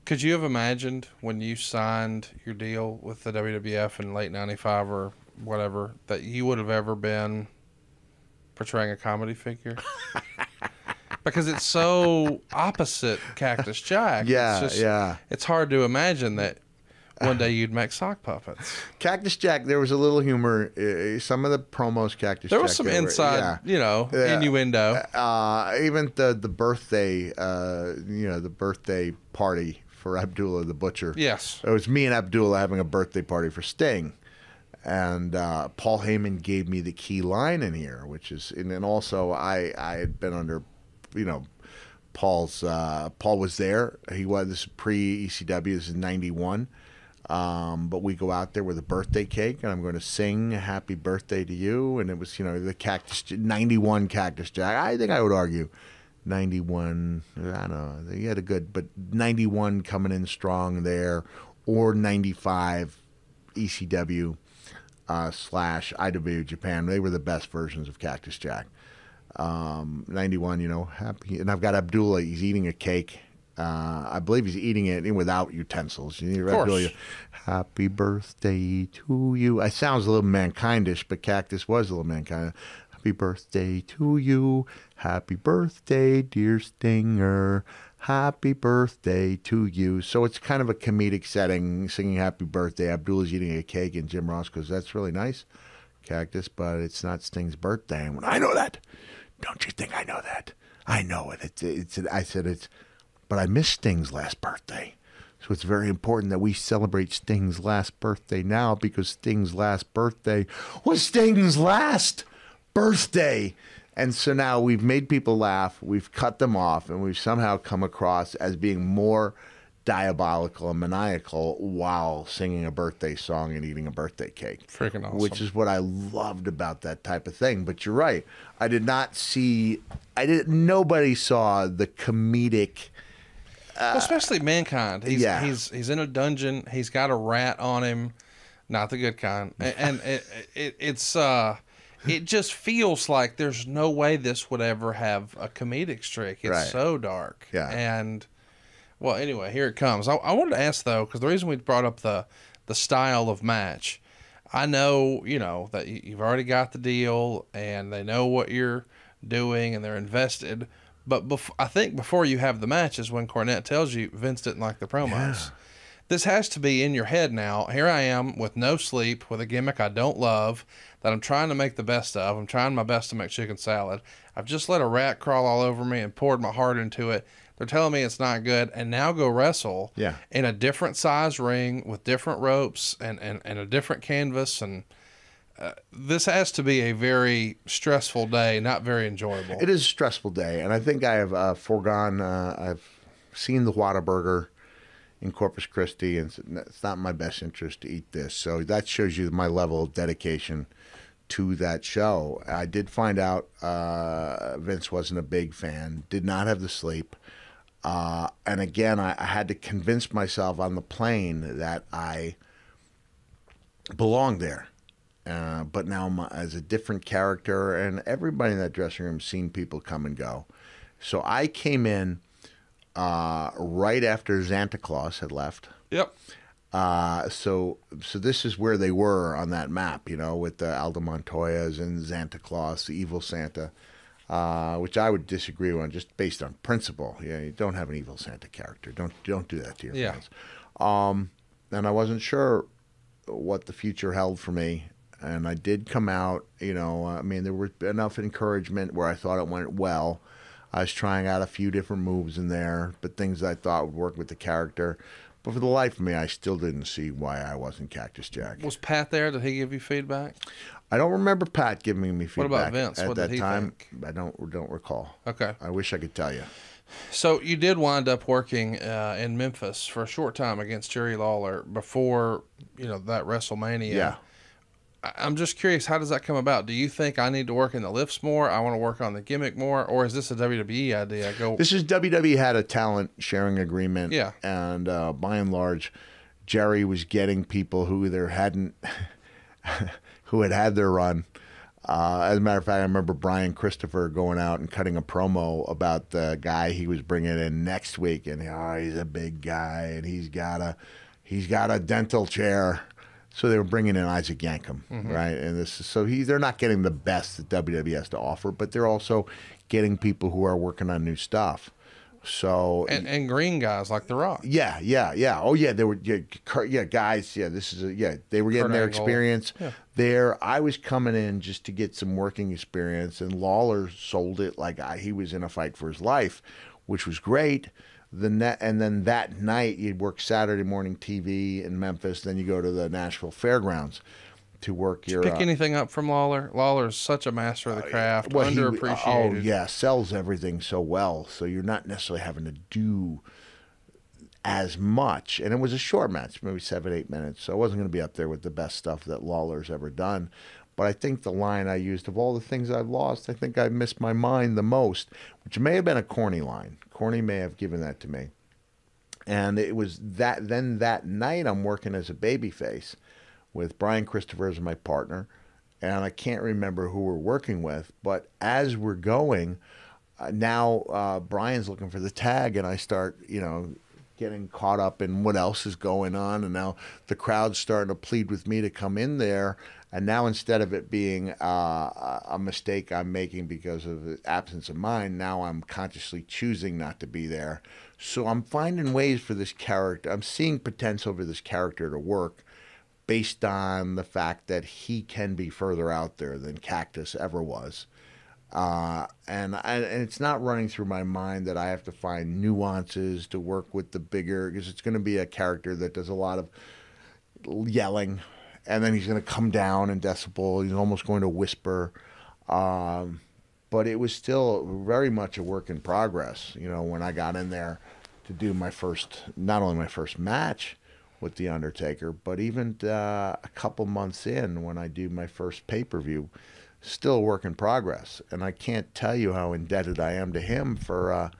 Could you have imagined when you signed your deal with the WWF in late '95 or whatever that you would have ever been portraying a comedy figure? Because it's so opposite Cactus Jack. Yeah, it's just, yeah. It's hard to imagine that one day you'd make sock puppets. Cactus Jack, there was a little humor. Some of the promos, Cactus Jack. There was some inside, innuendo. Even the birthday, the birthday party for Abdullah the Butcher. Yes. It was me and Abdullah having a birthday party for Sting. And Paul Heyman gave me the key line in here, which is, and then also I had been under, Paul was there. He was, this pre-ECW, this is 91. But we go out there with a birthday cake, and I'm going to sing "Happy Birthday" to you. And it was, the Cactus 91 Cactus Jack. I think I would argue 91. I don't know. He had a good, but 91 coming in strong there, or 95 ECW / IW Japan. They were the best versions of Cactus Jack. 91, happy. And I've got Abdullah. He's eating a cake. I believe he's eating it without utensils. Of course. Happy birthday to you. It sounds a little mankindish, but Cactus was a little mankind. Happy birthday to you. Happy birthday, dear Stinger. Happy birthday to you. So it's kind of a comedic setting, singing happy birthday. Abdullah's eating a cake, and Jim Ross goes, "That's really nice, Cactus, but it's not Sting's birthday." And I know that. Don't you think I know that? I know it. I said it's, but I missed Sting's last birthday. So it's very important that we celebrate Sting's last birthday now, because Sting's last birthday was Sting's last birthday. And so now we've made people laugh, we've cut them off, and we've somehow come across as being more diabolical and maniacal while singing a birthday song and eating a birthday cake. Freaking awesome. Which is what I loved about that type of thing. But you're right. Nobody saw the comedic... especially Mankind. He's in a dungeon. He's got a rat on him, not the good kind, and it just feels like there's no way this would ever have a comedic streak. It's so dark. Yeah. And well, anyway, here it comes. I wanted to ask though, because the reason we brought up the style of match, I know that you've already got the deal, and they know what you're doing, and they're invested. But I think before you have the match is when Cornette tells you Vince didn't like the promos. Yeah. This has to be in your head now. Here I am with no sleep, with a gimmick I don't love, that I'm trying to make the best of. I'm trying my best to make chicken salad. I've just let a rat crawl all over me and poured my heart into it. They're telling me it's not good, and now go wrestle in a different size ring with different ropes and a different canvas. And this has to be a very stressful day, not very enjoyable. It is a stressful day, and I think I have foregone. I've seen the Whataburger in Corpus Christi, and it's not in my best interest to eat this. So that shows you my level of dedication to that show. I did find out Vince wasn't a big fan, did not have the sleep. And again, I had to convince myself on the plane that I belonged there. But now as a different character, and everybody in that dressing room seen people come and go. So I came in right after Santa Claus had left. Yep. So this is where they were on that map, with the Aldo Montoyas and Santa Claus, the evil Santa, which I would disagree on just based on principle. Yeah, you don't have an evil Santa character. Don't do that to your fans. And I wasn't sure what the future held for me. And I did come out, there was enough encouragement where I thought it went well. I was trying out a few different moves in there, but things I thought would work with the character. But for the life of me, I still didn't see why I wasn't Cactus Jack. Was Pat there? Did he give you feedback? I don't remember Pat giving me feedback. What about Vince? At what that did he time? Think? I don't recall. Okay. I wish I could tell you. So you did wind up working in Memphis for a short time against Jerry Lawler before that WrestleMania. Yeah. I'm just curious, how does that come about? Do you think I need to work in the lifts more? I want to work on the gimmick more? Or is this a WWE idea? This is WWE had a talent sharing agreement. Yeah. And by and large, Jerry was getting people who either hadn't, who had their run, As a matter of fact, I remember Brian Christopher going out and cutting a promo about the guy he was bringing in next week, and he's a big guy, and he's got a dental chair. So they were bringing in Isaac Yankem, right? And they're not getting the best that WWE has to offer, but they're also getting people who are working on new stuff. So and green guys like The Rock. Yeah. Oh yeah, they were guys. Yeah, they were getting their experience there. I was coming in just to get some working experience, and Lawler sold it like he was in a fight for his life, which was great. And then that night you'd work Saturday morning TV in Memphis, then you go to the Nashville Fairgrounds to work your. Pick anything up from Lawler? Lawler's such a master of the craft, underappreciated. Oh yeah, sells everything so well, so you're not necessarily having to do as much. And it was a short match, maybe 7-8 minutes, so I wasn't going to be up there with the best stuff that Lawler's ever done. But I think the line I used, of all the things I've lost, I think I missed my mind the most, which may have been a corny line. Corny may have given that to me. And it was that. Then that night I'm working as a babyface with Brian Christopher as my partner, and I can't remember who we're working with, but as we're going, now Brian's looking for the tag, and I start, getting caught up in what else is going on, and now the crowd's starting to plead with me to come in there, and now instead of it being a mistake I'm making because of the absence of mind, now I'm consciously choosing not to be there. So I'm finding ways for this character, I'm seeing potential for this character to work, based on the fact that he can be further out there than Cactus ever was. And it's not running through my mind that I have to find nuances to work with the bigger, because it's going to be a character that does a lot of yelling, and then he's going to come down in decibel. He's almost going to whisper. But it was still very much a work in progress, when I got in there to do not only my first match with The Undertaker, but even a couple months in when I do my first pay-per-view, still a work in progress. And I can't tell you how indebted I am to him for,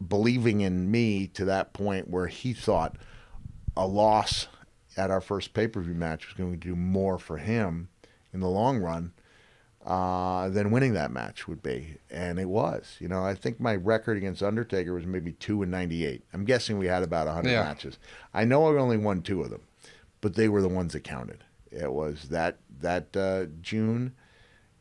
believing in me to that point where he thought a loss at our first pay-per-view match was going to do more for him in the long run than winning that match would be. And it was. I think my record against Undertaker was maybe 2-98. I'm guessing we had about 100 matches. I know I only won 2 of them, but they were the ones that counted. It was that June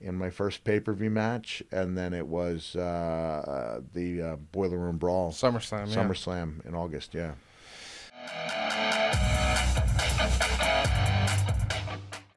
in my first pay-per-view match, and then it was the Boiler Room Brawl. SummerSlam in August, yeah.